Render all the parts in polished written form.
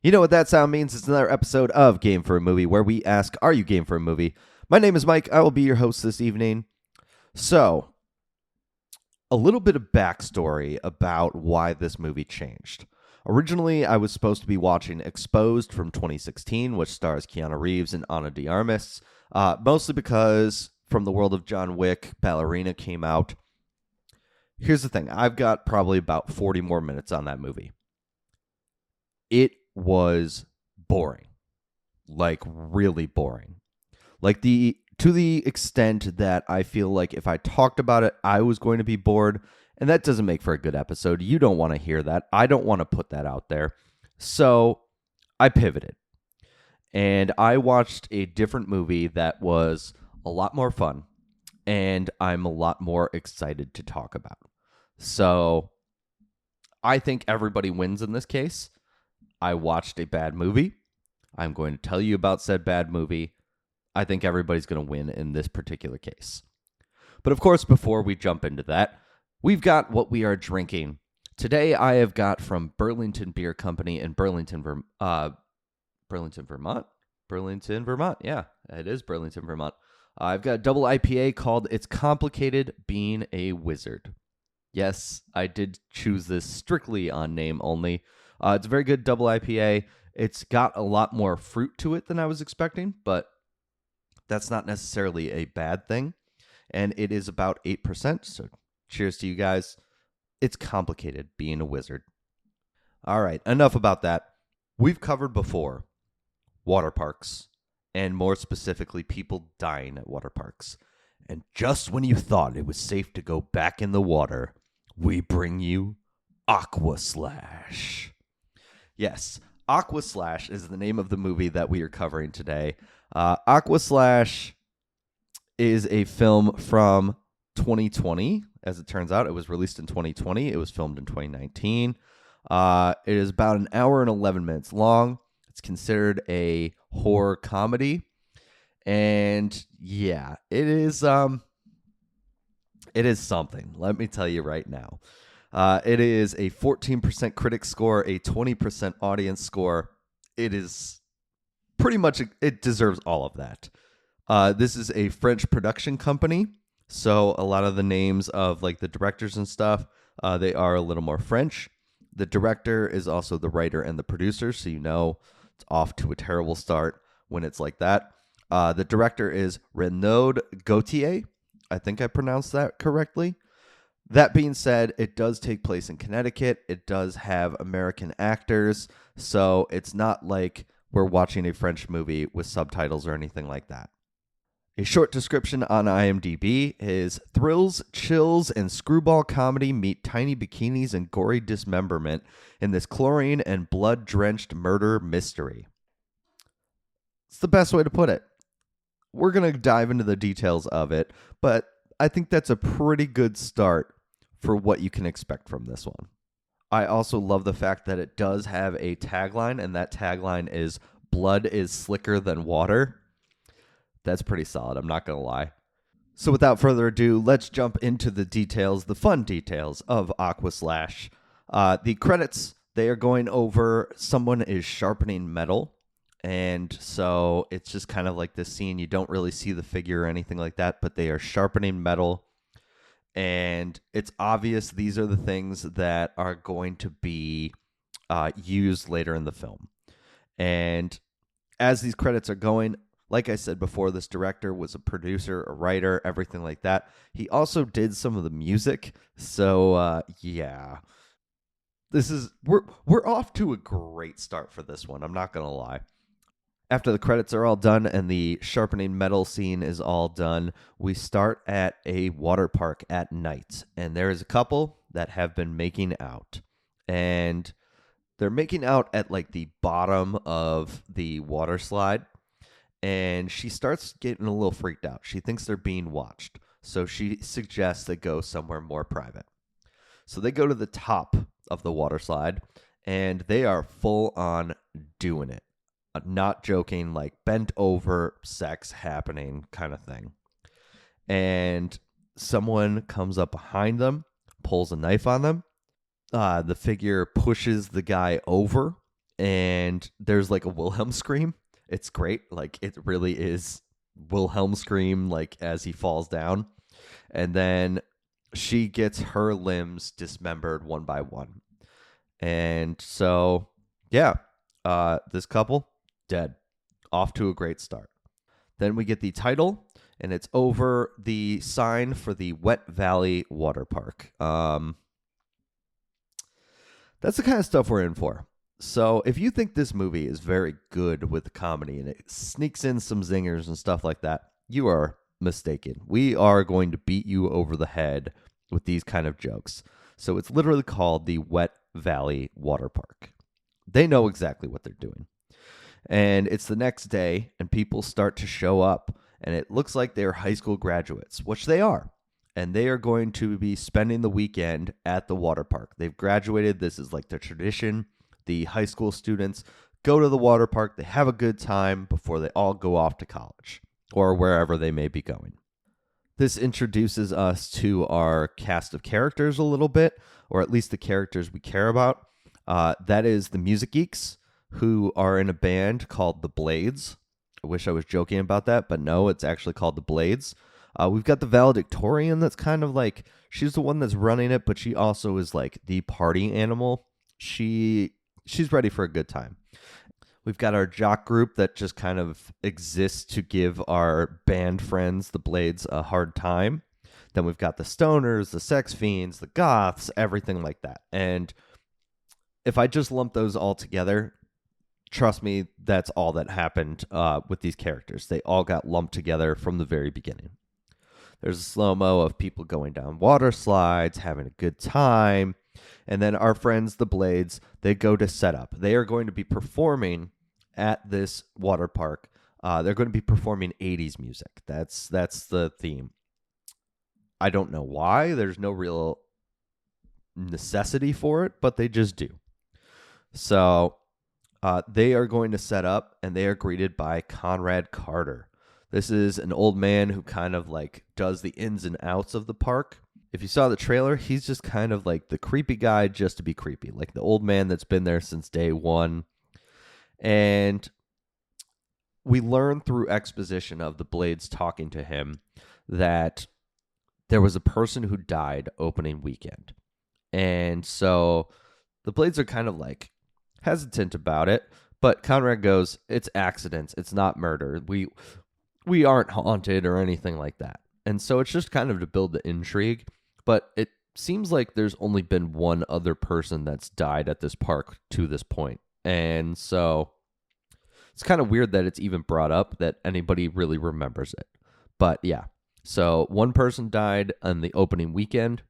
You know what that sound means? It's another episode of Game for a Movie where we ask, are you game for a movie? My name is Mike. I will be your host this evening. So, a little bit of backstory about why this movie changed. Originally, I was supposed to be watching Exposed from 2016, which stars Keanu Reeves and Ana de Armas, mostly because from the world of John Wick, Ballerina came out. Here's the thing. I've got probably about 40 more minutes on that movie. It was boring. Like, really boring. Like, to the extent that I feel like if I talked about it, I was going to be bored, and that doesn't make for a good episode. You don't want to hear that. I don't want to put that out there. So I pivoted, and I watched a different movie that was a lot more fun, and I'm a lot more excited to talk about. So I think everybody wins in this case. I watched a bad movie. I'm going to tell you about said bad movie. I think everybody's going to win in this particular case. But of course, before we jump into that, we've got what we are drinking. Today, I have got from Burlington Beer Company in Burlington, Vermont. Burlington, Vermont. Yeah, it is Burlington, Vermont. I've got a double IPA called It's Complicated Being a Wizard. Yes, I did choose this strictly on name only. It's a very good double IPA. It's got a lot more fruit to it than I was expecting, but that's not necessarily a bad thing. And it is about 8%, so cheers to you guys. It's complicated being a wizard. All right, enough about that. We've covered before water parks, and more specifically, people dying at water parks. And just when you thought it was safe to go back in the water, we bring you Aquaslash. Yes, Aquaslash is the name of the movie that we are covering today. Aquaslash is a film from 2020. As it turns out, it was released in 2020. It was filmed in 2019. It is about an hour and 11 minutes long. It's considered a horror comedy. And yeah, it is something. Let me tell you right now. It is a 14% critic score, a 20% audience score. It is pretty much, it deserves all of that. This is a French production company, so a lot of the names of like the directors and stuff, they are a little more French. The director is also the writer and the producer, so you know it's off to a terrible start when it's like that. The director is Renaud Gauthier. I think I pronounced that correctly. That being said, it does take place in Connecticut. It does have American actors, so it's not like we're watching a French movie with subtitles or anything like that. A short description on IMDb is thrills, chills, and screwball comedy meet tiny bikinis and gory dismemberment in this chlorine and blood-drenched murder mystery. It's the best way to put it. We're going to dive into the details of it, but I think that's a pretty good start for what you can expect from this one. I also love the fact that it does have a tagline, and that tagline is "Blood is slicker than water." That's pretty solid, I'm not going to lie. So without further ado, let's jump into the details, the fun details of Aquaslash. The credits, they are going over someone is sharpening metal. And so it's just kind of like this scene. You don't really see the figure or anything like that, but they are sharpening metal. And it's obvious these are the things that are going to be used later in the film. And as these credits are going, like I said before, this director was a producer, a writer, everything like that. He also did some of the music. So, yeah. We're off to a great start for this one. I'm not going to lie. After the credits are all done and the sharpening metal scene is all done, we start at a water park at night. And there is a couple that have been making out. And they're making out at like the bottom of the water slide. And she starts getting a little freaked out. She thinks they're being watched. So she suggests they go somewhere more private. So they go to the top of the water slide. And they are full on doing it. Not joking, like bent over, sex happening kind of thing. And someone comes up behind them, pulls a knife on them. The figure pushes the guy over and there's like a Wilhelm scream. It's great. Like, it really is Wilhelm scream, like, as he falls down. And then she gets her limbs dismembered one by one. And so, yeah, this couple, dead. Off to a great start. Then we get the title, and it's over the sign for the Wet Valley Water Park. That's the kind of stuff we're in for. So if you think this movie is very good with the comedy and it sneaks in some zingers and stuff like that, you are mistaken. We are going to beat you over the head with these kind of jokes. So it's literally called the Wet Valley Water Park. They know exactly what they're doing. And it's the next day, and people start to show up, and it looks like they're high school graduates, which they are. And they are going to be spending the weekend at the water park. They've graduated. This is like the tradition. The high school students go to the water park. They have a good time before they all go off to college or wherever they may be going. This introduces us to our cast of characters a little bit, or at least the characters we care about. That is the Music Geeks, who are in a band called The Blades. I wish I was joking about that, but no, it's actually called The Blades. We've got the valedictorian that's kind of like, she's the one that's running it, but she also is like the party animal. She's ready for a good time. We've got our jock group that just kind of exists to give our band friends, the Blades, a hard time. Then we've got the stoners, the sex fiends, the goths, everything like that. And if I just lump those all together, trust me, that's all that happened with these characters. They all got lumped together from the very beginning. There's a slow-mo of people going down water slides, having a good time. And then our friends, the Blades, they go to set up. They are going to be performing at this water park. They're going to be performing 80s music. That's the theme. I don't know why. There's no real necessity for it, but they just do. So they are going to set up, and they are greeted by Conrad Carter. This is an old man who kind of like does the ins and outs of the park. If you saw the trailer, he's just kind of like the creepy guy just to be creepy, like the old man that's been there since day one. And we learn through exposition of the Blades talking to him that there was a person who died opening weekend. And so the Blades are kind of like hesitant about it, but Conrad goes, it's accidents, it's not murder. We aren't haunted or anything like that. And so it's just kind of to build the intrigue. But it seems like there's only been one other person that's died at this park to this point. And so it's kind of weird that it's even brought up that anybody really remembers it. But yeah, so one person died on the opening weekend.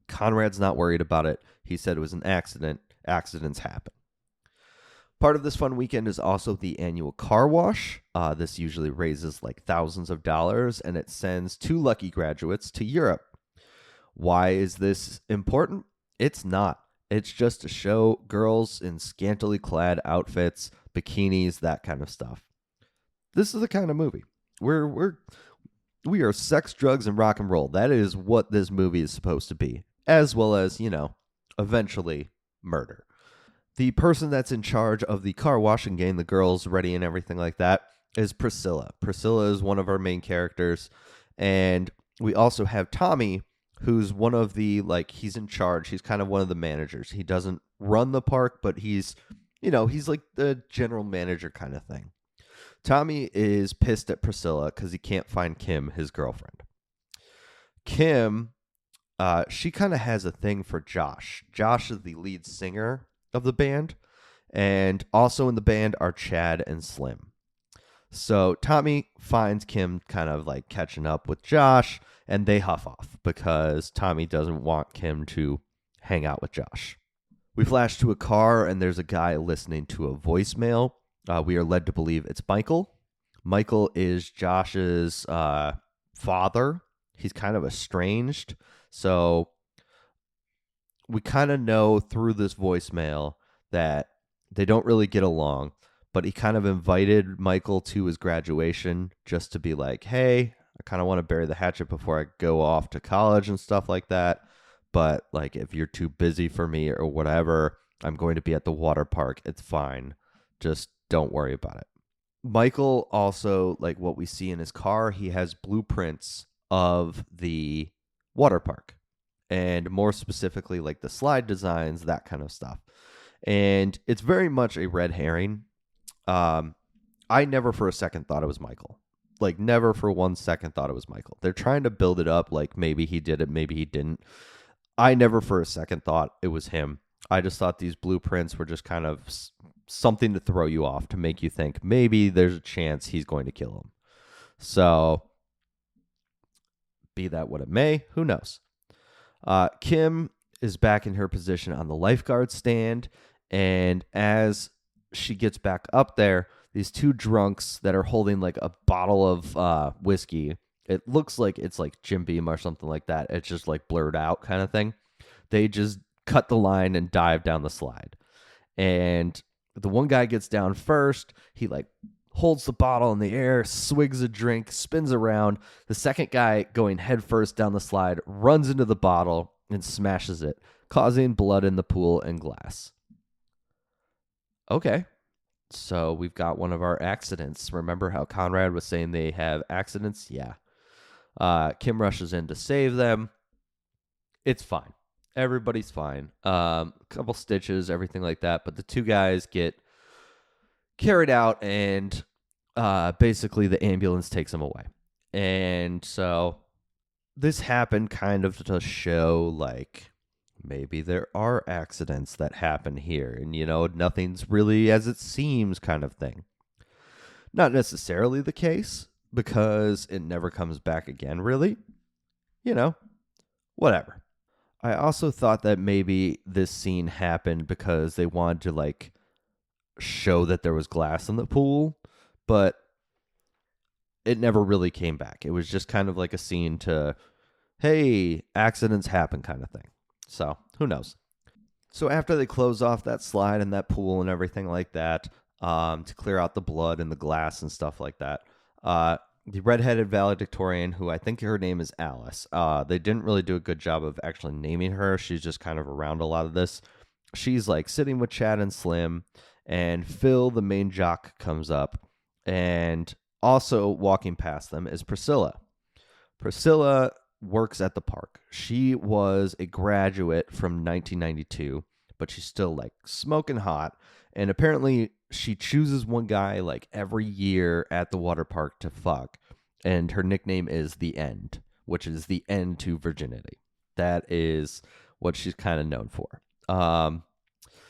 Conrad's not worried about it. He said it was an accident. Accidents happen. Part of this fun weekend is also the annual car wash. This usually raises like thousands of dollars, and it sends 2 lucky graduates to Europe. Why is this important? It's not. It's just to show girls in scantily clad outfits, bikinis, that kind of stuff. This is the kind of movie. We are sex, drugs, and rock and roll. That is what this movie is supposed to be, as well as, eventually murder. The person that's in charge of the car washing game, the girls ready and everything like that, is Priscilla. Priscilla is one of our main characters. And we also have Tommy, who's one of the, he's in charge. He's kind of one of the managers. He doesn't run the park, but he's like the general manager kind of thing. Tommy is pissed at Priscilla because he can't find Kim, his girlfriend. Kim, she kind of has a thing for Josh. Josh is the lead singer of the band, and also in the band are Chad and Slim. So Tommy finds Kim kind of like catching up with Josh, and they huff off because Tommy doesn't want Kim to hang out with Josh. We flash to a car, and there's a guy listening to a voicemail. We are led to believe it's Michael. Michael is Josh's father. He's kind of estranged, so we kind of know through this voicemail that they don't really get along, but he kind of invited Michael to his graduation just to be like, hey, I kind of want to bury the hatchet before I go off to college and stuff like that. But like, if you're too busy for me or whatever, I'm going to be at the water park. It's fine. Just don't worry about it. Michael also, like what we see in his car, he has blueprints of the water park, and more specifically, like the slide designs, that kind of stuff. And it's very much a red herring. I never for a second thought it was Michael. Like, never for 1 second thought it was Michael. They're trying to build it up like maybe he did it, maybe he didn't. I never for a second thought it was him. I just thought these blueprints were just kind of something to throw you off, to make you think maybe there's a chance he's going to kill him. So, be that what it may, who knows? Kim is back in her position on the lifeguard stand, and as she gets back up there, these two drunks that are holding like a bottle of whiskey, it looks like it's like Jim Beam or something like that. It's just like blurred out kind of thing. They just cut the line and dive down the slide. And the one guy gets down first. He like holds the bottle in the air, swigs a drink, spins around. The second guy, going headfirst down the slide, runs into the bottle and smashes it, causing blood in the pool and glass. Okay. So we've got one of our accidents. Remember how Conrad was saying they have accidents? Yeah. Kim rushes in to save them. It's fine. Everybody's fine. Couple stitches, everything like that. But the two guys get carried out, and basically the ambulance takes them away. And so this happened kind of to show, like, maybe there are accidents that happen here, and, you know, nothing's really as it seems kind of thing. Not necessarily the case, because it never comes back again, really. You know, whatever. I also thought that maybe this scene happened because they wanted to, like, show that there was glass in the pool, but it never really came back. It was just kind of like a scene to, hey, accidents happen kind of thing. So, who knows? So after they close off that slide and that pool and everything like that, to clear out the blood and the glass and stuff like that, the redheaded valedictorian, who I think her name is Alice, they didn't really do a good job of actually naming her. She's just kind of around a lot of this. She's like sitting with Chad and Slim, and Phil, the main jock, comes up, and also walking past them is Priscilla. Priscilla works at the park. She was a graduate from 1992, but she's still like smoking hot. And apparently she chooses one guy like every year at the water park to fuck. And her nickname is The End, which is the end to virginity. That is what she's kind of known for.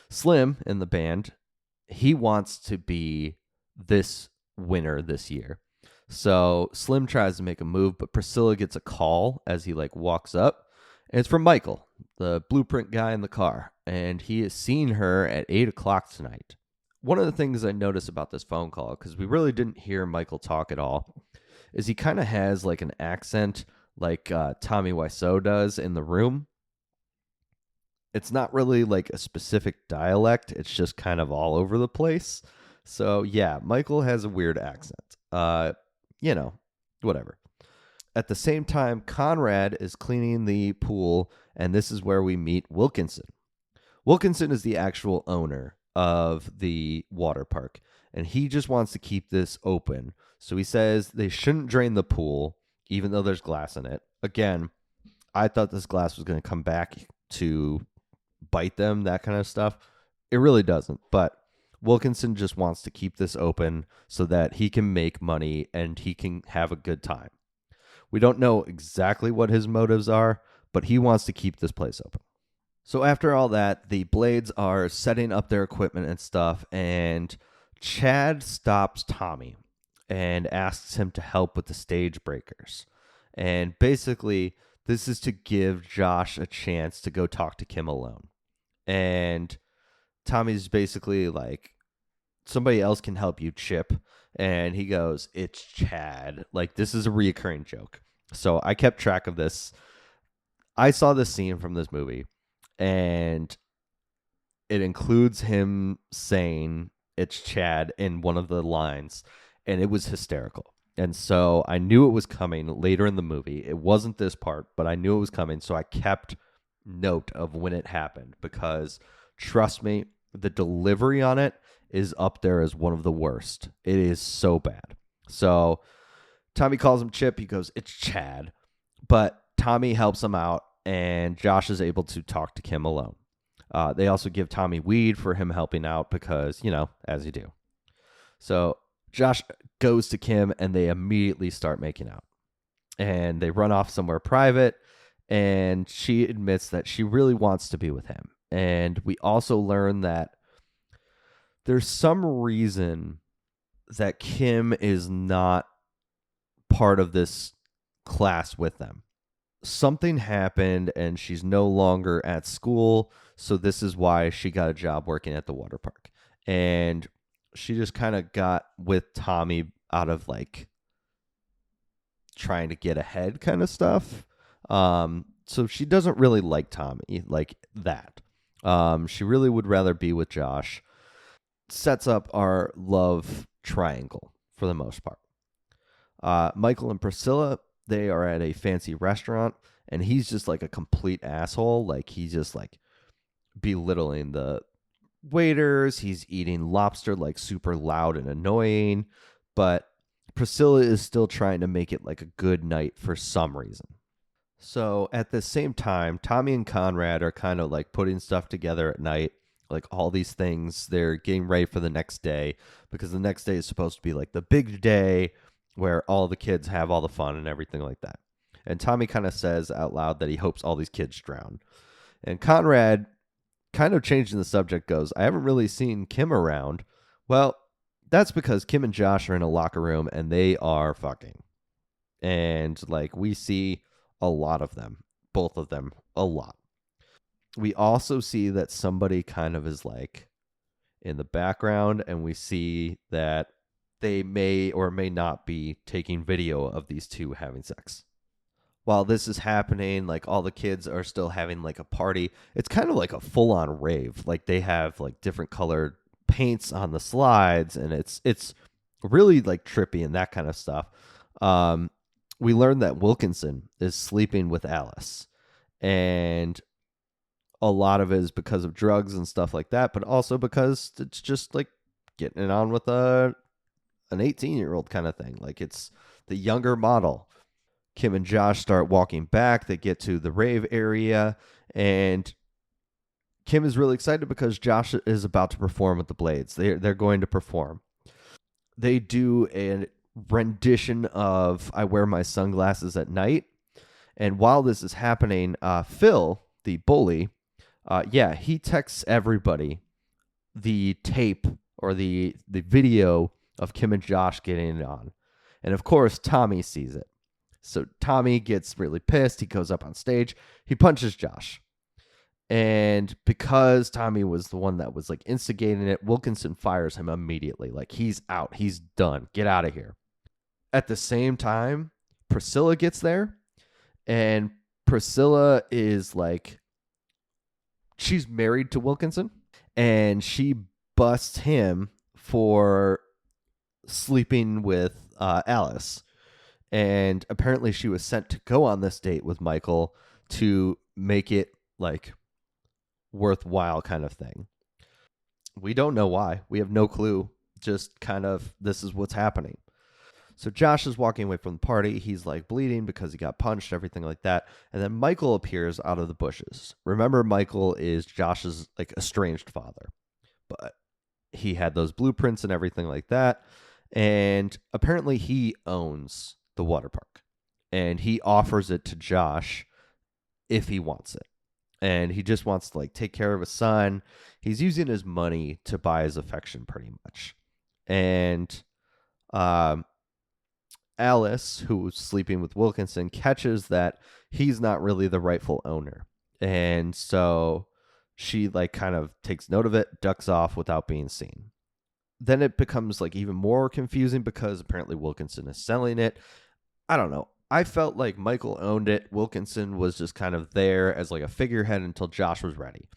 Slim in the band, he wants to be this winner this year. So Slim tries to make a move, but Priscilla gets a call as he like walks up. And it's from Michael, the blueprint guy in the car. And he has seen her at 8 o'clock tonight. One of the things I noticed about this phone call, because we really didn't hear Michael talk at all, is he kind of has like an accent like Tommy Wiseau does in The Room. It's not really like a specific dialect. It's just kind of all over the place. So yeah, Michael has a weird accent. You know, whatever. At the same time, Conrad is cleaning the pool, and this is where we meet Wilkinson. Wilkinson is the actual owner of the water park, and he just wants to keep this open. So he says they shouldn't drain the pool, even though there's glass in it. Again, I thought this glass was going to come back to bite them, that kind of stuff. It really doesn't, but Wilkinson just wants to keep this open so that he can make money and he can have a good time. We don't know exactly what his motives are, but he wants to keep this place open. So after all that, the Blades are setting up their equipment and stuff, and Chad stops Tommy and asks him to help with the stage breakers. And basically, this is to give Josh a chance to go talk to Kim alone. And Tommy's basically like, somebody else can help you, Chip. And he goes, it's Chad. Like, this is a reoccurring joke. So I kept track of this. I saw this scene from this movie, and it includes him saying it's Chad in one of the lines, and it was hysterical. And so I knew it was coming later in the movie. It wasn't this part, but I knew it was coming. So I kept note of when it happened, because Trust me, the delivery on it is up there as one of the worst. It is so bad. So Tommy calls him Chip. He goes, "It's Chad." But Tommy helps him out, and Josh is able to talk to Kim alone. They also give Tommy weed for him helping out because, as you do. So Josh goes to Kim, and they immediately start making out. And they run off somewhere private, and she admits that she really wants to be with him. And we also learn that there's some reason that Kim is not part of this class with them. Something happened, and she's no longer at school, so this is why she got a job working at the water park. And she just kind of got with Tommy out of like trying to get ahead kind of stuff. So she doesn't really like Tommy like that. She really would rather be with Josh. Sets up our love triangle for the most part. Michael and Priscilla, they are at a fancy restaurant, and he's just like a complete asshole. Like, he's just like belittling the waiters. He's eating lobster like super loud and annoying, but Priscilla is still trying to make it like a good night for some reason. So at the same time, Tommy and Conrad are kind of like putting stuff together at night, like all these things. They're getting ready for the next day, because the next day is supposed to be like the big day where all the kids have all the fun and everything like that. And Tommy kind of says out loud that he hopes all these kids drown. And Conrad, kind of changing the subject, goes, "I haven't really seen Kim around." Well, that's because Kim and Josh are in a locker room and they are fucking. And like, we see a lot of them, both of them, a lot. We also see that somebody kind of is like in the background, and we see that they may or may not be taking video of these two having sex. While this is happening, like, all the kids are still having like a party. It's kind of like a full-on rave. Like, they have like different colored paints on the slides, and it's really like trippy and that kind of stuff. We learned that Wilkinson is sleeping with Alice, and a lot of it is because of drugs and stuff like that, but also because it's just like getting it on with an 18-year-old kind of thing. Like, it's the younger model. Kim and Josh start walking back. They get to the rave area, and Kim is really excited because Josh is about to perform with the Blades. They're going to perform. They do a rendition of "I Wear My Sunglasses at Night." And while this is happening, Phil, the bully, he texts everybody the tape or the video of Kim and Josh getting it on. And of course, Tommy sees it. So Tommy gets really pissed. He goes up on stage. He punches Josh. And because Tommy was the one that was like instigating it, Wilkinson fires him immediately. Like, he's out. He's done. Get out of here. At the same time, Priscilla gets there. And Priscilla is like, she's married to Wilkinson. And she busts him for sleeping with Alice. And apparently she was sent to go on this date with Michael to make it like worthwhile kind of thing. We don't know why. We have no clue. Just kind of, this is what's happening. So Josh is walking away from the party. He's like bleeding because he got punched, everything like that. And then Michael appears out of the bushes. Remember, Michael is Josh's like estranged father, but he had those blueprints and everything like that. And apparently he owns the water park, and he offers it to Josh if he wants it. And he just wants to like take care of his son. He's using his money to buy his affection pretty much. And Alice, who's sleeping with Wilkinson, catches that he's not really the rightful owner. And so she like kind of takes note of it, ducks off without being seen. Then it becomes like even more confusing because apparently Wilkinson is selling it. I don't know. I felt like Michael owned it. Wilkinson was just kind of there as like a figurehead until Josh was ready.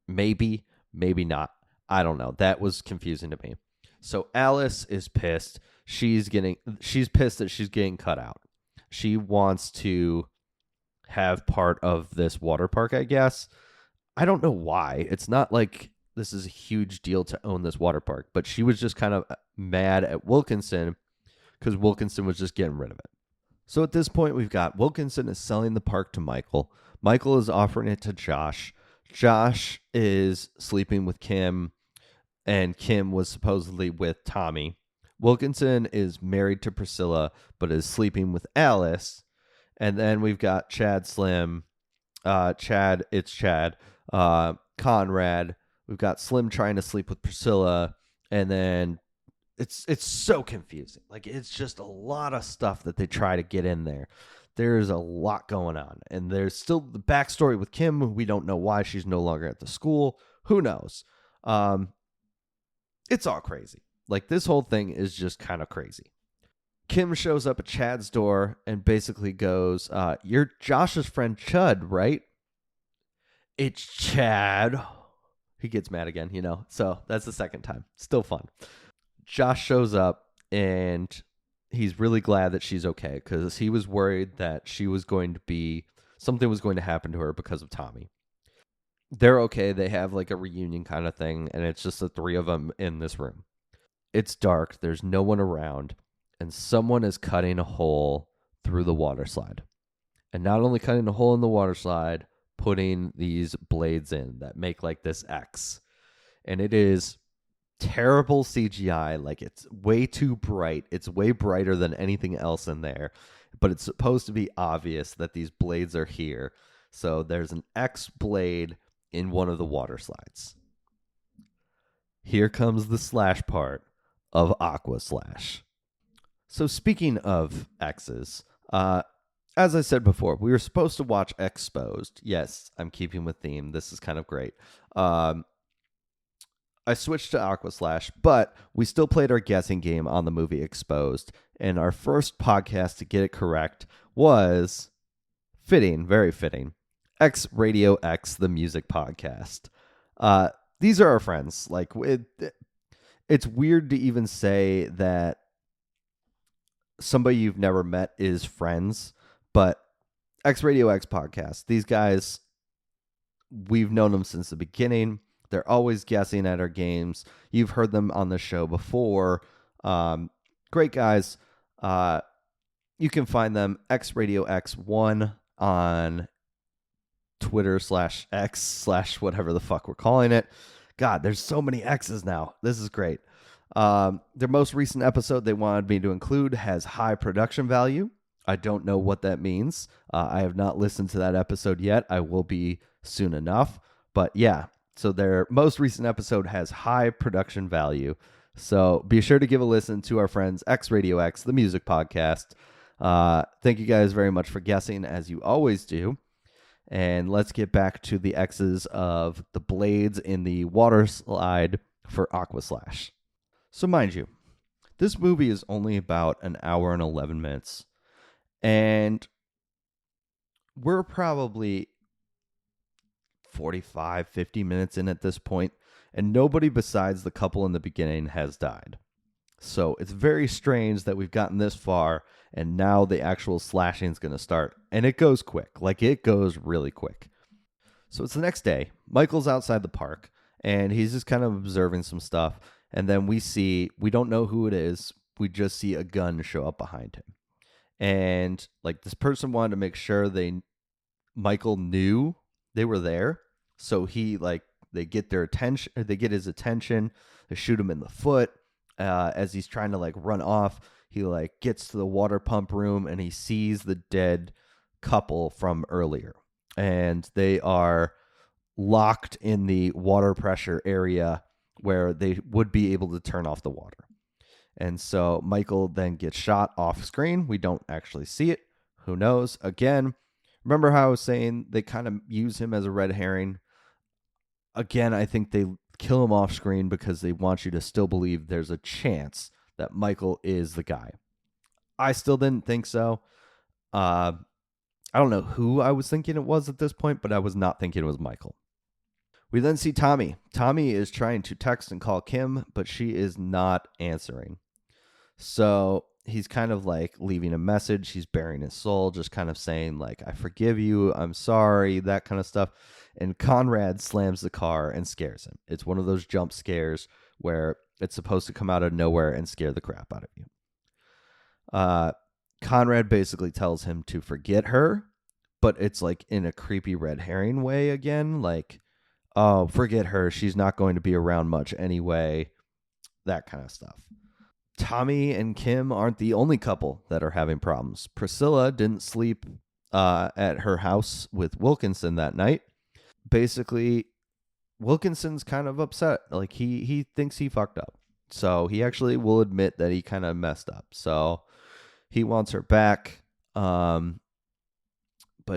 Maybe, maybe not. I don't know. That was confusing to me. So Alice is pissed. She's pissed that she's getting cut out. She wants to have part of this water park, I guess. I don't know why. It's not like this is a huge deal to own this water park, but she was just kind of mad at Wilkinson because Wilkinson was just getting rid of it. So at this point, we've got Wilkinson is selling the park to Michael. Michael is offering it to Josh. Josh is sleeping with Kim, and Kim was supposedly with Tommy. Wilkinson is married to Priscilla, but is sleeping with Alice. And then we've got Chad Slim, Chad, Conrad. We've got Slim trying to sleep with Priscilla, and then it's so confusing. Like, it's just a lot of stuff that they try to get in there. There's a lot going on, and there's still the backstory with Kim. We don't know why she's no longer at the school. Who knows? It's all crazy. Like, this whole thing is just kind of crazy. Kim shows up at Chad's door and basically goes, "You're Josh's friend Chud, right?" It's Chad. He gets mad again, So that's the second time. Still fun. Josh shows up and he's really glad that she's okay because he was worried that something was going to happen to her because of Tommy. They're okay. They have like a reunion kind of thing, and it's just the three of them in this room. It's dark. There's no one around, and someone is cutting a hole through the water slide. And not only cutting a hole in the water slide, putting these blades in that make like this X. And it is terrible CGI. Like, it's way too bright. It's way brighter than anything else in there. But it's supposed to be obvious that these blades are here. So there's an X blade in one of the water slides. Here comes the slash part of Aquaslash. So speaking of X's, as I said before, we were supposed to watch Exposed. Yes, I'm keeping with theme. This is kind of great. I switched to Aquaslash, but we still played our guessing game on the movie Exposed. And our first podcast to get it correct was fitting, very fitting, X Radio X, the music podcast. These are our friends. Like, it's weird to even say that somebody you've never met is friends, but X Radio X podcast, these guys, we've known them since the beginning. They're always guessing at our games. You've heard them on the show before. Great guys. You can find them X Radio X1 on Twitter /X/ whatever the fuck we're calling it. God, there's so many X's now. This is great. Their most recent episode they wanted me to include has high production value. I don't know what that means. I have not listened to that episode yet. I will be soon enough. But yeah, so their most recent episode has high production value. So be sure to give a listen to our friends X Radio X, the music podcast. Thank you guys very much for guessing, as you always do. And let's get back to the X's of the blades in the water slide for Aquaslash. So mind you, this movie is only about an hour and 11 minutes. And we're probably 45, 50 minutes in at this point, and nobody besides the couple in the beginning has died. So it's very strange that we've gotten this far, and now the actual slashing is going to start. And it goes quick. Like, it goes really quick. So it's the next day. Michael's outside the park, and he's just kind of observing some stuff. And then we don't know who it is. We just see a gun show up behind him. And like, this person wanted to make sure Michael knew they were there. So they get their attention, they get his attention, they shoot him in the foot. As he's trying to like run off, he like gets to the water pump room and he sees the dead couple from earlier. And they are locked in the water pressure area where they would be able to turn off the water. And so Michael then gets shot off screen. We don't actually see it. Who knows? Again, remember how I was saying they kind of use him as a red herring? Again, I think they kill him off screen because they want you to still believe there's a chance that Michael is the guy. I still didn't think so. I don't know who I was thinking it was at this point, but I was not thinking it was Michael. We then see Tommy. Tommy is trying to text and call Kim, but she is not answering. So he's kind of like leaving a message. He's bearing his soul, just kind of saying like, I forgive you, I'm sorry, that kind of stuff. and Conrad slams the car and scares him. It's one of those jump scares where it's supposed to come out of nowhere and scare the crap out of you. Conrad basically tells him to forget her, but it's like in a creepy red herring way again. Like, oh, forget her. She's not going to be around much anyway. That kind of stuff. Tommy and Kim aren't the only couple that are having problems. Priscilla didn't sleep at her house with Wilkinson that night. Basically, Wilkinson's kind of upset. Like he thinks he fucked up. So he actually will admit that he kind of messed up. So he wants her back. But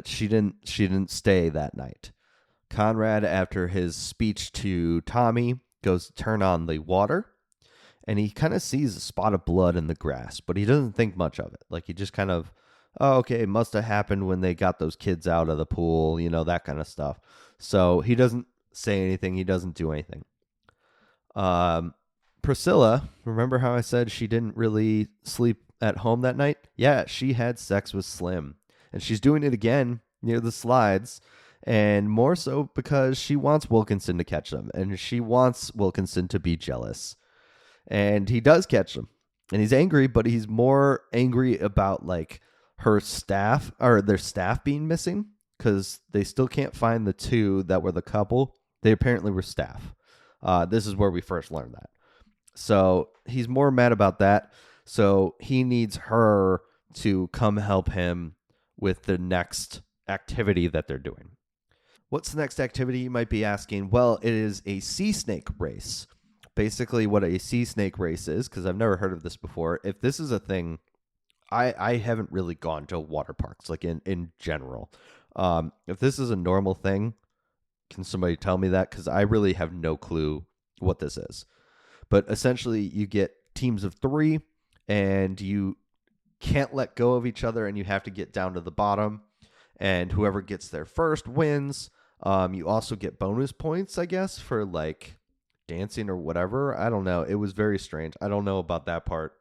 she didn't stay that night. Conrad, after his speech to Tommy, goes to turn on the water. And he kind of sees a spot of blood in the grass, but he doesn't think much of it. Like he just kind of, oh, okay, it must have happened when they got those kids out of the pool, that kind of stuff. So he doesn't say anything. He doesn't do anything. Priscilla, remember how I said she didn't really sleep at home that night? Yeah, she had sex with Slim. And she's doing it again near the slides. And more so because she wants Wilkinson to catch them. And she wants Wilkinson to be jealous. And he does catch them. And he's angry, but he's more angry about like her staff or their staff being missing because they still can't find the two that were the couple. They apparently were staff. This is where we first learned that. So he's more mad about that. So he needs her to come help him with the next activity that they're doing. What's the next activity, you might be asking? Well, it is a sea snake race. Basically what a sea snake race is, because I've never heard of this before. If this is a thing, I haven't really gone to water parks, like in general. If this is a normal thing, can somebody tell me that? Because I really have no clue what this is. But essentially, you get teams of 3, and you can't let go of each other, and you have to get down to the bottom. And whoever gets there first wins. You also get bonus points, I guess, for like dancing or whatever. I don't know. It was very strange. I don't know about that part.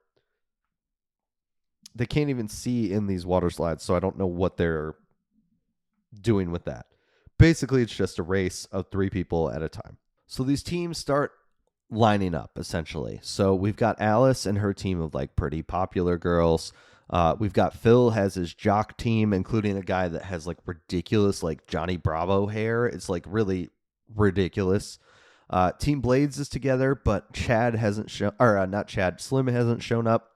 They can't even see in these water slides, so I don't know what they're doing with that. Basically, it's just a race of 3 people at a time. So these teams start lining up, essentially. So we've got Alice and her team of like pretty popular girls. We've got Phil has his jock team, including a guy that has like ridiculous like Johnny Bravo hair. It's like really ridiculous. Team Blades is together, but Chad hasn't shown, or not Chad, Slim hasn't shown up.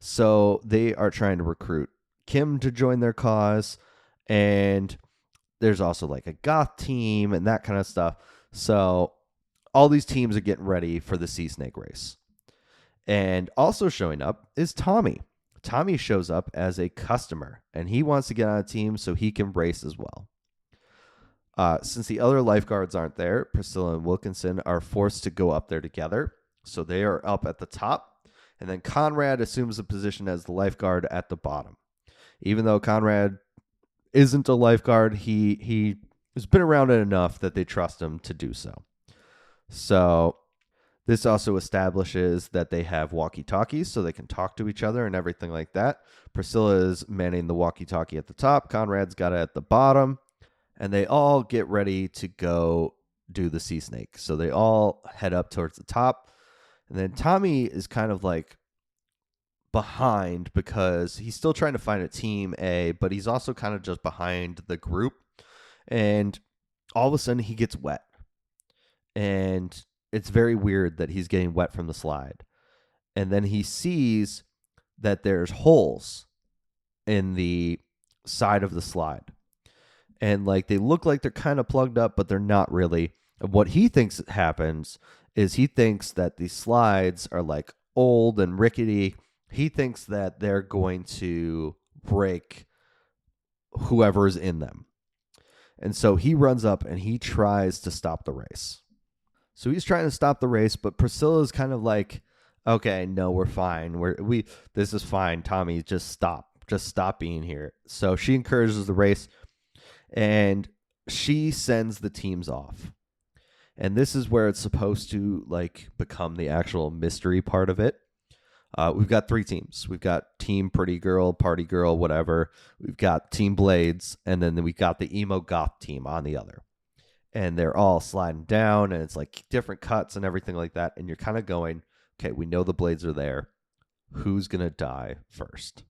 So they are trying to recruit Kim to join their cause. And there's also like a goth team and that kind of stuff. So all these teams are getting ready for the sea snake race. And also showing up is Tommy. Tommy shows up as a customer, and he wants to get on a team so he can race as well. Since the other lifeguards aren't there, Priscilla and Wilkinson are forced to go up there together. So they are up at the top. And then Conrad assumes a position as the lifeguard at the bottom. Even though Conrad isn't a lifeguard, he has been around it enough that they trust him to do so. So this also establishes that they have walkie-talkies so they can talk to each other and everything like that. Priscilla is manning the walkie-talkie at the top. Conrad's got it at the bottom. And they all get ready to go do the sea snake. So they all head up towards the top. And then Tommy is kind of like behind because he's still trying to find a team A, but he's also kind of just behind the group. And all of a sudden he gets wet. And it's very weird that he's getting wet from the slide. And then he sees that there's holes in the side of the slide. And like they look like they're kind of plugged up, but they're not really. And what he thinks happens is he thinks that these slides are like old and rickety. He thinks that they're going to break whoever's in them. And so he runs up and he tries to stop the race. So he's trying to stop the race, but Priscilla's kind of like, okay, no, we're fine. This is fine. Tommy, just stop being here. So she encourages the race. And she sends the teams off. And this is where it's supposed to like become the actual mystery part of it. We've got 3 teams. We've got Team Pretty Girl, Party Girl, whatever. We've got Team Blades, and then we've got the emo goth team on the other. and they're all sliding down, and it's like different cuts and everything like that. And you're kind of going, okay, we know the blades are there. Who's going to die first?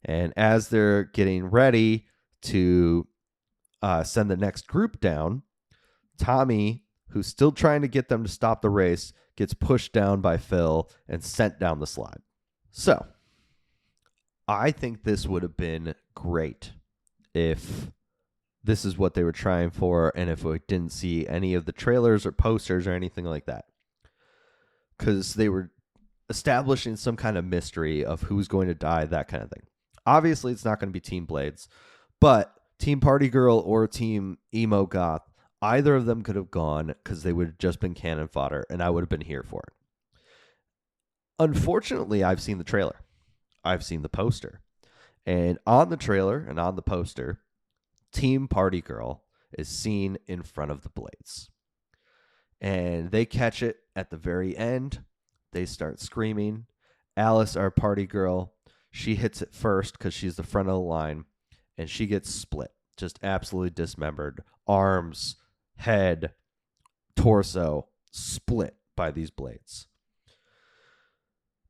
And as they're getting ready to send the next group down, Tommy, who's still trying to get them to stop the race, gets pushed down by Phil and sent down the slide. So I think this would have been great if this is what they were trying for, and if we didn't see any of the trailers or posters or anything like that. Because they were establishing some kind of mystery of who's going to die, that kind of thing. Obviously, it's not going to be Team Blades, but Team Party Girl or Team Emo Goth, either of them could have gone because they would have just been cannon fodder, and I would have been here for it. Unfortunately, I've seen the trailer. I've seen the poster. And on the trailer and on the poster, Team Party Girl is seen in front of the Blades. And they catch it at the very end. They start screaming. Alice, our party girl, she hits it first because she's the front of the line, and she gets split, just absolutely dismembered. Arms, head, torso, split by these blades.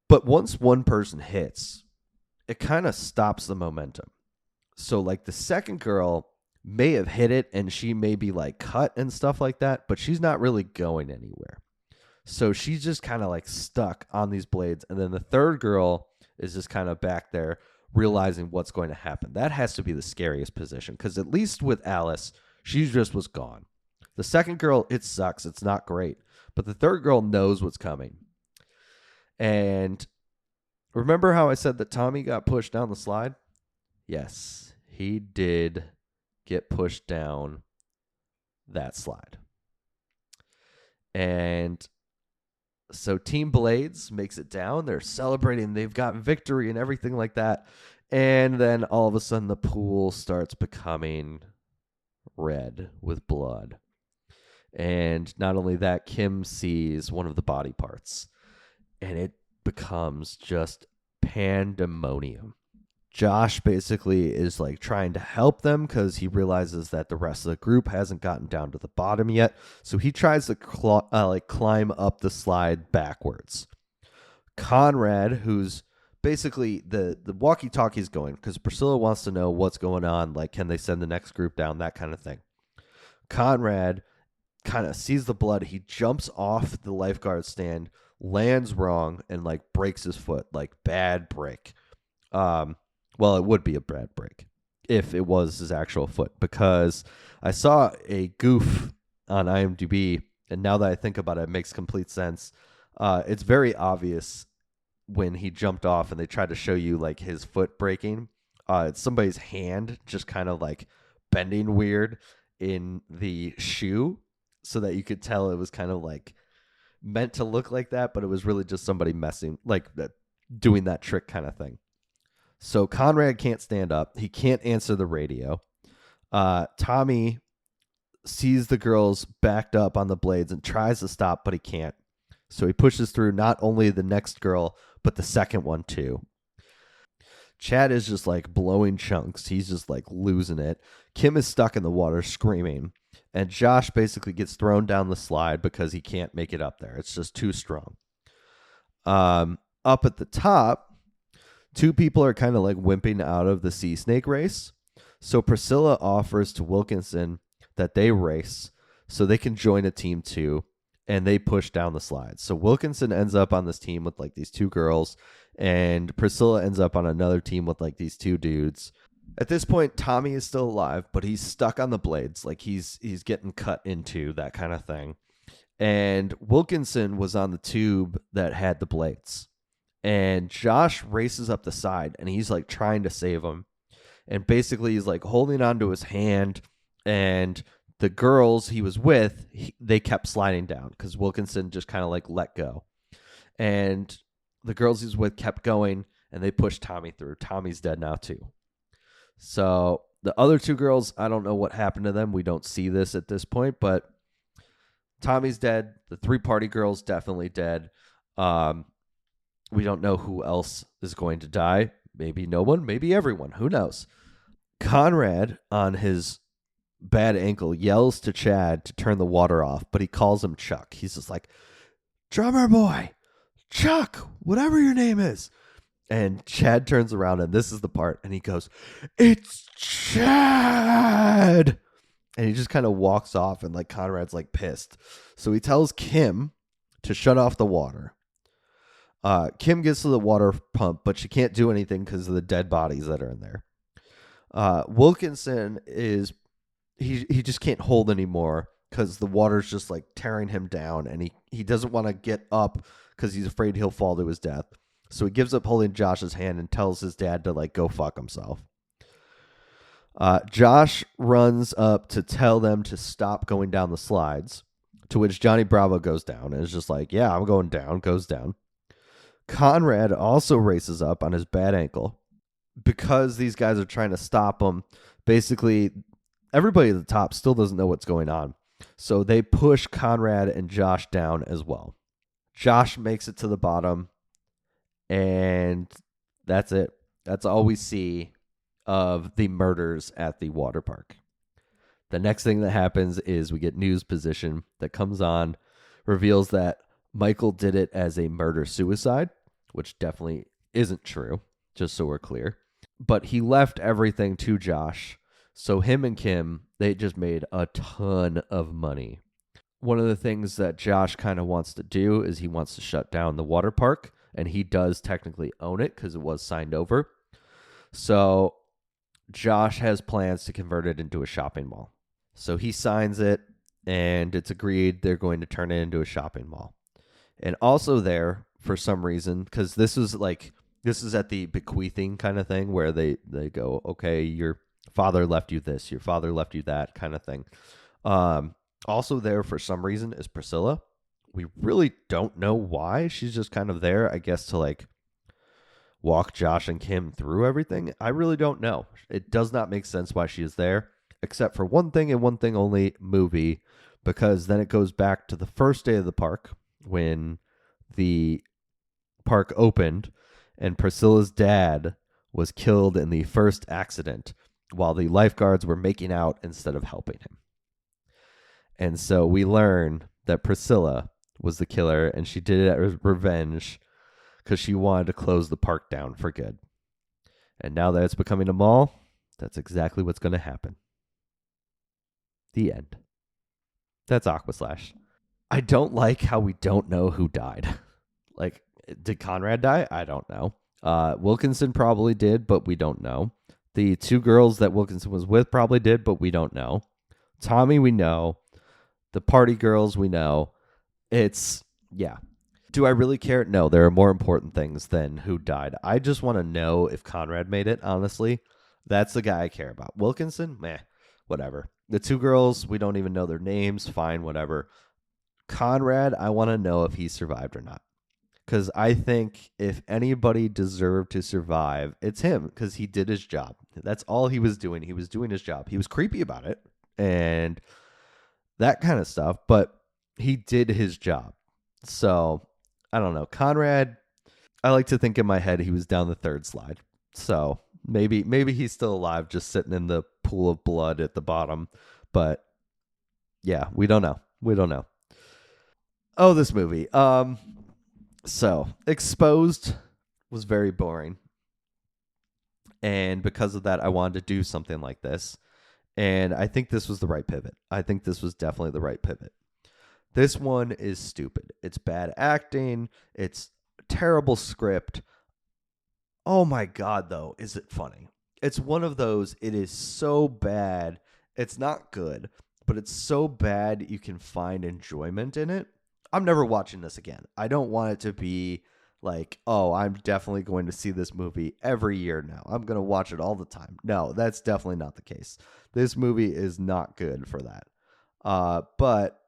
But once one person hits, it kind of stops the momentum. So, like, the second girl may have hit it, and she may be, like, cut and stuff like that, but she's not really going anywhere. So she's just kind of, like, stuck on these blades. And then the third girl is just kind of back there realizing what's going to happen. That has to be the scariest position, because at least with Alice, she just was gone. The second girl, it sucks. It's not great. But the third girl knows what's coming. And remember how I said that Tommy got pushed down the slide? Yes, he did get pushed down that slide. And so Team Blades makes it down. They're celebrating. They've got victory and everything like that. And then all of a sudden the pool starts becoming red with blood. And not only that, Kim sees one of the body parts. And it becomes just pandemonium. Josh basically is like trying to help them because he realizes that the rest of the group hasn't gotten down to the bottom yet. So he tries to climb up the slide backwards. Conrad, who's basically the walkie-talkie's going because Priscilla wants to know what's going on. Like, can they send the next group down? That kind of thing. Conrad kind of sees the blood. He jumps off the lifeguard stand, lands wrong, and like breaks his foot. Like, bad break. Well, it would be a bad break if it was his actual foot, because I saw a goof on IMDb, and now that I think about it, it makes complete sense. It's very obvious when he jumped off and they tried to show you like his foot breaking. It's somebody's hand just kind of like bending weird in the shoe so that you could tell it was kind of like meant to look like that, but it was really just somebody messing, like doing that trick kind of thing. So Conrad can't stand up. He can't answer the radio. Tommy sees the girls backed up on the blades and tries to stop, but he can't. So he pushes through not only the next girl, but the second one too. Chad is just like blowing chunks. He's just like losing it. Kim is stuck in the water screaming. And Josh basically gets thrown down the slide because he can't make it up there. It's just too strong. Up at the top, two people are kind of like wimping out of the sea snake race. So Priscilla offers to Wilkinson that they race so they can join a team too, and they push down the slides. So Wilkinson ends up on this team with like these two girls, and Priscilla ends up on another team with like these two dudes. At this point, Tommy is still alive, but he's stuck on the blades. Like he's getting cut into, that kind of thing. And Wilkinson was on the tube that had the blades. And Josh races up the side, and he's like trying to save him. And basically he's like holding onto his hand, and the girls he was with, they kept sliding down because Wilkinson just kind of like let go. And the girls he's with kept going, and they pushed Tommy through. Tommy's dead now too. So the other two girls, I don't know what happened to them. We don't see this at this point, but Tommy's dead. The three party girls definitely dead. We don't know who else is going to die. Maybe no one, maybe everyone. Who knows? Conrad, on his bad ankle, yells to Chad to turn the water off, but he calls him Chuck. He's just like, drummer boy, Chuck, whatever your name is. And Chad turns around, and this is the part, and he goes, it's Chad. And he just kind of walks off, and like Conrad's like pissed. So he tells Kim to shut off the water. Kim gets to the water pump, but she can't do anything because of the dead bodies that are in there. Wilkinson is, he just can't hold anymore because the water's just like tearing him down, and he doesn't want to get up because he's afraid he'll fall to his death. So he gives up holding Josh's hand and tells his dad to like go fuck himself. Josh runs up to tell them to stop going down the slides, to which Johnny Bravo goes down and is just like, yeah, I'm going down, goes down. Conrad also races up on his bad ankle. Because these guys are trying to stop him, basically everybody at the top still doesn't know what's going on. So they push Conrad and Josh down as well. Josh makes it to the bottom, and that's it. That's all we see of the murders at the water park. The next thing that happens is we get news position that comes on, reveals that Michael did it as a murder-suicide, which definitely isn't true, just so we're clear. But he left everything to Josh. So him and Kim, they just made a ton of money. One of the things that Josh kind of wants to do is he wants to shut down the water park. And he does technically own it because it was signed over. So Josh has plans to convert it into a shopping mall. So he signs it, and it's agreed they're going to turn it into a shopping mall. And also there, for some reason, because this is at the bequeathing kind of thing where they go, okay, your father left you this, your father left you that kind of thing. Also there for some reason is Priscilla. We really don't know why. She's just kind of there, I guess, to like walk Josh and Kim through everything. I really don't know. It does not make sense why she is there, except for one thing and one thing only, movie, because then it goes back to the first day of the park when the park opened and Priscilla's dad was killed in the first accident while the lifeguards were making out instead of helping him. And so we learn that Priscilla was the killer, and she did it as revenge because she wanted to close the park down for good. And now that it's becoming a mall, that's exactly what's going to happen. The end. That's Aquaslash. I don't like how we don't know who died. Like, did Conrad die? I don't know. Wilkinson probably did, but we don't know. The two girls that Wilkinson was with probably did, but we don't know. Tommy, we know. The party girls, we know. It's, yeah. Do I really care? No, there are more important things than who died. I just want to know if Conrad made it, honestly. That's the guy I care about. Wilkinson? Meh, whatever. The two girls, we don't even know their names. Fine, whatever. Conrad, I want to know if he survived or not. Because I think if anybody deserved to survive, it's him, because he did his job. That's all he was doing. He was doing his job. He was creepy about it and that kind of stuff, but he did his job. So, I don't know. Conrad, I like to think in my head he was down the third slide. So, maybe he's still alive, just sitting in the pool of blood at the bottom. But, yeah, we don't know. We don't know. Oh, this movie. So, Exposed was very boring. And because of that, I wanted to do something like this. And I think this was the right pivot. I think this was definitely the right pivot. This one is stupid. It's bad acting. It's terrible script. Oh my God, though, is it funny? It's one of those, it is so bad. It's not good, but it's so bad you can find enjoyment in it. I'm never watching this again. I don't want it to be like, oh, I'm definitely going to see this movie every year now. I'm going to watch it all the time. No, that's definitely not the case. This movie is not good for that. But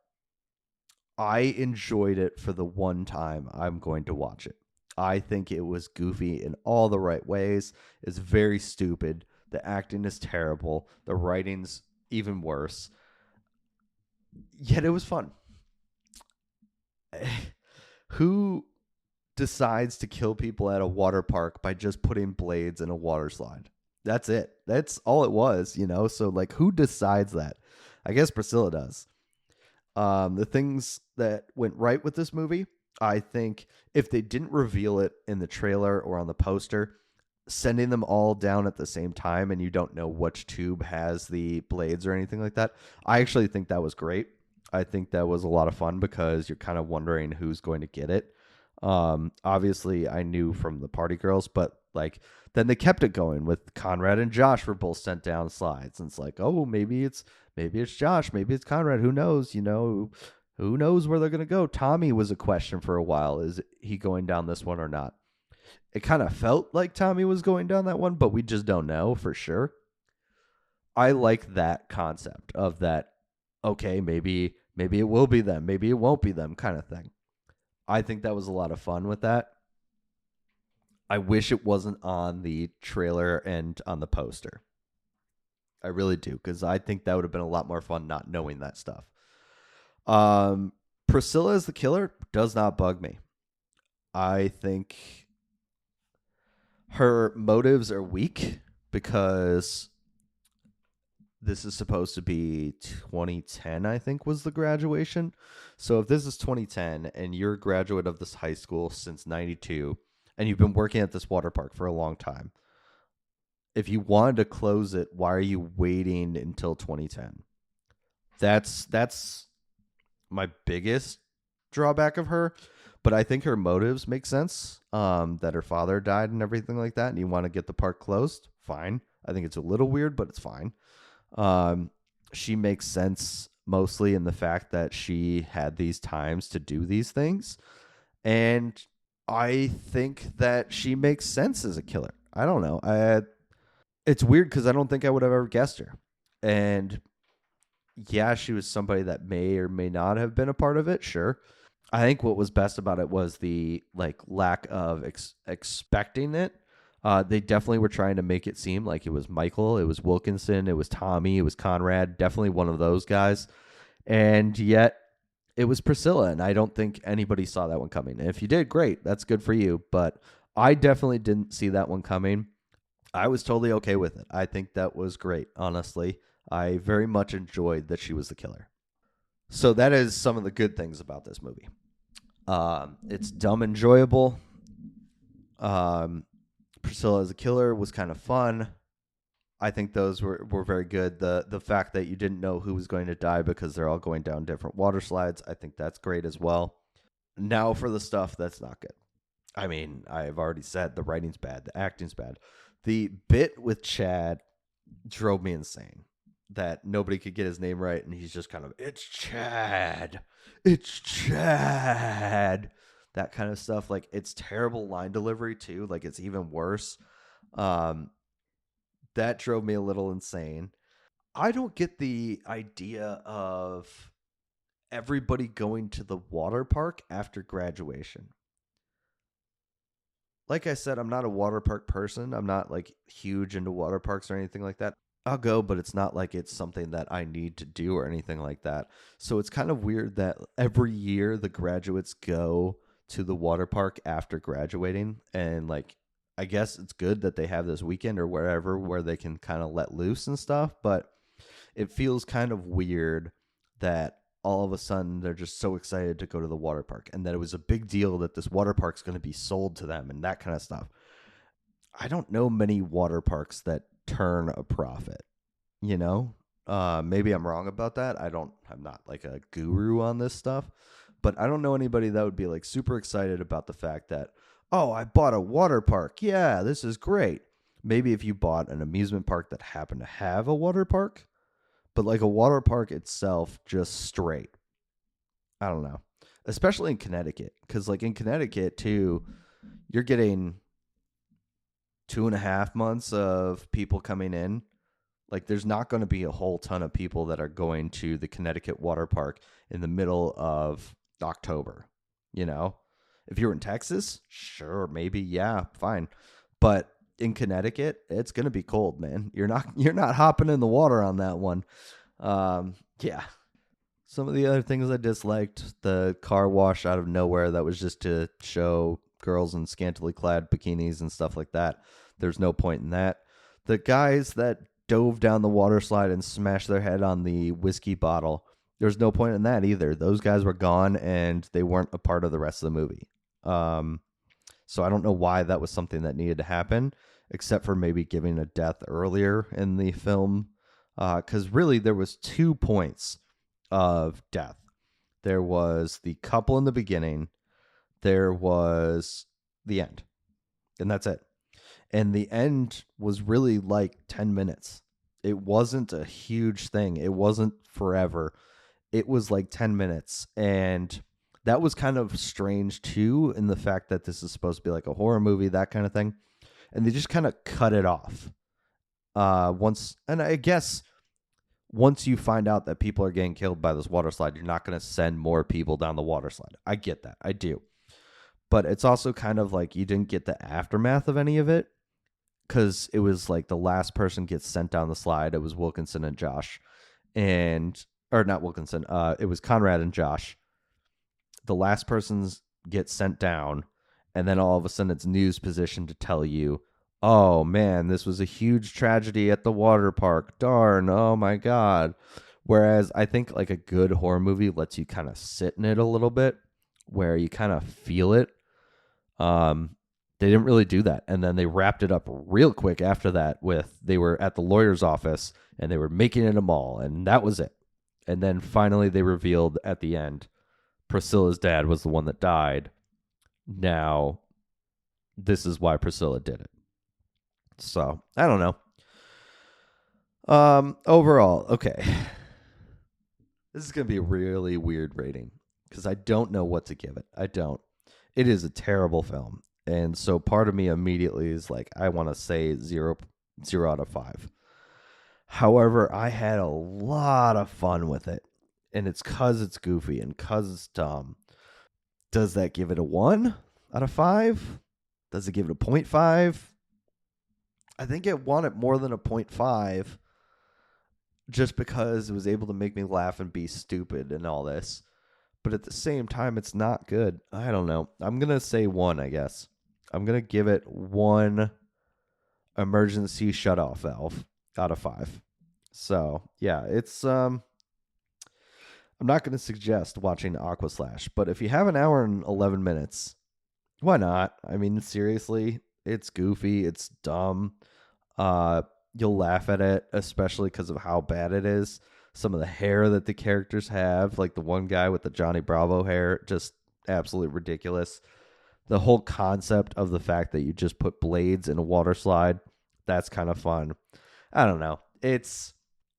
I enjoyed it for the one time I'm going to watch it. I think it was goofy in all the right ways. It's very stupid. The acting is terrible. The writing's even worse. Yet it was fun. Who decides to kill people at a water park by just putting blades in a water slide? That's it. That's all it was, you know? So, like, who decides that? I guess Priscilla does. The things that went right with this movie, I think if they didn't reveal it in the trailer or on the poster, sending them all down at the same time and you don't know which tube has the blades or anything like that, I actually think that was great. I think that was a lot of fun because you're kind of wondering who's going to get it. Obviously, I knew from the party girls, but like then they kept it going with Conrad and Josh were both sent down slides, and it's like, oh, maybe it's Josh, maybe it's Conrad. Who knows? You know, who knows where they're gonna go? Tommy was a question for a while. Is he going down this one or not? It kind of felt like Tommy was going down that one, but we just don't know for sure. I like that concept of that. Okay, maybe it will be them, maybe it won't be them, kind of thing. I think that was a lot of fun with that. I wish it wasn't on the trailer and on the poster. I really do, because I think that would have been a lot more fun not knowing that stuff. Um, Priscilla as the killer does not bug me. I think her motives are weak because this is supposed to be 2010, I think, was the graduation. So if this is 2010 and you're a graduate of this high school since 92 and you've been working at this water park for a long time, if you wanted to close it, why are you waiting until 2010? That's my biggest drawback of her. But I think her motives make sense. That her father died and everything like that, and you want to get the park closed, fine. I think it's a little weird, but it's fine. She makes sense mostly in the fact that she had these times to do these things. And I think that she makes sense as a killer. I don't know. It's weird because I don't think I would have ever guessed her. And yeah, she was somebody that may or may not have been a part of it. Sure. I think what was best about it was the like lack of expecting it. They definitely were trying to make it seem like it was Michael, it was Wilkinson, it was Tommy, it was Conrad, definitely one of those guys. And yet it was Priscilla, and I don't think anybody saw that one coming. And if you did, great, that's good for you. But I definitely didn't see that one coming. I was totally okay with it. I think that was great, honestly. I very much enjoyed that she was the killer. So that is some of the good things about this movie. It's dumb enjoyable. Priscilla as a killer was kind of fun. I think those were very good. The fact that you didn't know who was going to die because they're all going down different water slides, I think that's great as well. Now for the stuff that's not good. I mean, I've already said the writing's bad, the acting's bad. The bit with Chad drove me insane. That nobody could get his name right, and he's just kind of, it's Chad. It's Chad. That kind of stuff. Like, it's terrible line delivery, too. Like, it's even worse. That drove me a little insane. I don't get the idea of everybody going to the water park after graduation. Like I said, I'm not a water park person. I'm not, like, huge into water parks or anything like that. I'll go, but it's not like it's something that I need to do or anything like that. So it's kind of weird that every year the graduates go to the water park after graduating. And like, I guess it's good that they have this weekend or wherever where they can kind of let loose and stuff. But it feels kind of weird that all of a sudden they're just so excited to go to the water park and that it was a big deal that this water park's going to be sold to them and that kind of stuff. I don't know many water parks that turn a profit, you know. Maybe I'm wrong about that. I'm not like a guru on this stuff, but I don't know anybody that would be like super excited about the fact that, oh, I bought a water park, yeah, this is great. Maybe if you bought an amusement park that happened to have a water park, but like a water park itself just straight, I don't know, especially in Connecticut, because like in Connecticut too, you're getting 2.5 months of people coming in. Like, there's not going to be a whole ton of people that are going to the Connecticut water park in the middle of October. You know, if you're in Texas, sure, maybe, yeah, fine. But in Connecticut, it's going to be cold, man. You're not hopping in the water on that one. Yeah. Some of the other things I disliked, the car wash out of nowhere that was just to show girls in scantily clad bikinis and stuff like that. There's no point in that. The guys that dove down the water slide and smashed their head on the whiskey bottle, there's no point in that either. Those guys were gone and they weren't a part of the rest of the movie. So I don't know why that was something that needed to happen, except for maybe giving a death earlier in the film. Because really, there was 2 points of death. There was the couple in the beginning. There was the end. And that's it. And the end was really like 10 minutes. It wasn't a huge thing. It wasn't forever. It was like 10 minutes. And that was kind of strange too, in the fact that this is supposed to be like a horror movie, that kind of thing. And they just kind of cut it off. And I guess once you find out that people are getting killed by this water slide, you're not going to send more people down the water slide. I get that. I do. But it's also kind of like you didn't get the aftermath of any of it, because it was like the last person gets sent down the slide. It was Wilkinson and Josh. Or not Wilkinson. It was Conrad and Josh. The last persons get sent down, and then all of a sudden it's news position to tell you, oh man, this was a huge tragedy at the water park. Darn, oh my God. Whereas I think like a good horror movie lets you kind of sit in it a little bit, where you kind of feel it. They didn't really do that. And then they wrapped it up real quick after that with they were at the lawyer's office and they were making it a mall, and that was it. And then finally they revealed at the end Priscilla's dad was the one that died. Now, this is why Priscilla did it. So, I don't know. Overall, okay. This is going to be a really weird rating because I don't know what to give it. I don't. It is a terrible film. And so part of me immediately is like, I want to say 0 out of 5. However, I had a lot of fun with it. And it's because it's goofy and because it's dumb. Does that give it a 1 out of 5? Does it give it a 0.5? I think it wanted more than a 0.5 just because it was able to make me laugh and be stupid and all this. But at the same time, it's not good. I don't know. I'm going to say 1, I guess. I'm going to give it 1 emergency shutoff valve out of 5. So, yeah, it's... I'm not going to suggest watching Aquaslash, but if you have an hour and 11 minutes, why not? I mean, seriously, it's goofy, it's dumb. You'll laugh at it, especially because of how bad it is. Some of the hair that the characters have, like the one guy with the Johnny Bravo hair, just absolutely ridiculous. The whole concept of the fact that you just put blades in a water slide, that's kind of fun. I don't know.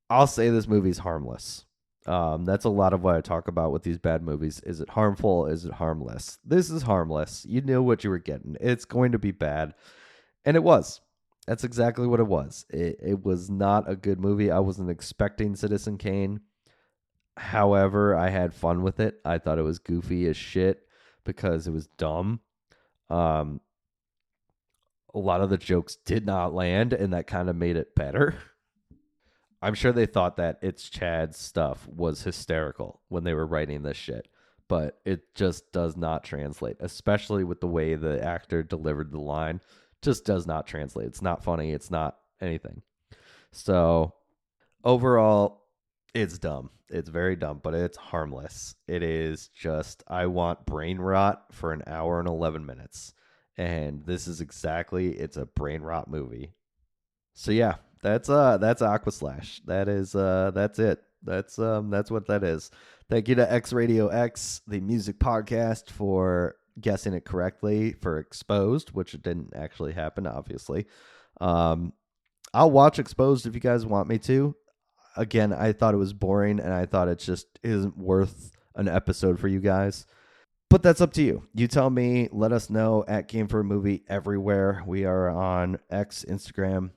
I'll say this movie's harmless. That's a lot of what I talk about with these bad movies. Is it harmful? Is it harmless? This is harmless. You knew what you were getting. It's going to be bad. And it was. That's exactly what it was. It was not a good movie. I wasn't expecting Citizen Kane. However, I had fun with it. I thought it was goofy as shit because it was dumb. A lot of the jokes did not land, and that kind of made it better. I'm sure they thought that It's Chad's stuff was hysterical when they were writing this shit, but it just does not translate, especially with the way the actor delivered the line. Just does not translate. It's not funny. It's not anything. So overall, it's dumb. It's very dumb, but it's harmless. It is just, I want brain rot for an hour and 11 minutes. And this is it's a brain rot movie. So yeah. That's Aquaslash. That's it. That's what that is. Thank you to X Radio X, the music podcast, for guessing it correctly for Exposed, which didn't actually happen, obviously. I'll watch Exposed if you guys want me to. Again, I thought it was boring, and I thought it just isn't worth an episode for you guys. But that's up to you. You tell me. Let us know at Game for a Movie everywhere. We are on X, Instagram.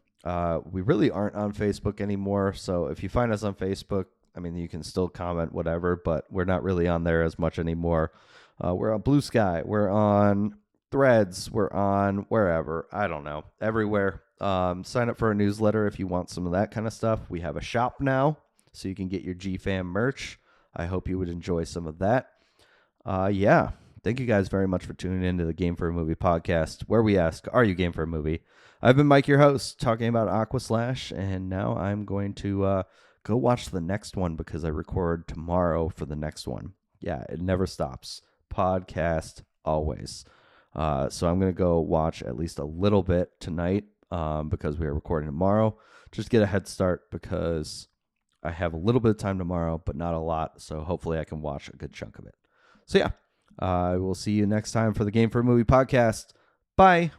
We really aren't on Facebook anymore, so if you find us on Facebook, I mean, you can still comment, whatever, but we're not really on there as much anymore. We're on Blue Sky, we're on Threads, we're on wherever, I don't know, everywhere. Sign up for our newsletter if you want some of that kind of stuff. We have a shop now, so you can get your GFam merch. I hope you would enjoy some of that. Yeah, Thank you guys very much for tuning into the Game for a Movie podcast, where we ask, are you game for a movie? I've been Mike, your host, talking about Aquaslash, and now I'm going to go watch the next one because I record tomorrow for the next one. Yeah, it never stops. Podcast always. So I'm going to go watch at least a little bit tonight because we are recording tomorrow. Just get a head start because I have a little bit of time tomorrow, but not a lot. So hopefully I can watch a good chunk of it. So yeah, I will see you next time for the Game for a Movie podcast. Bye.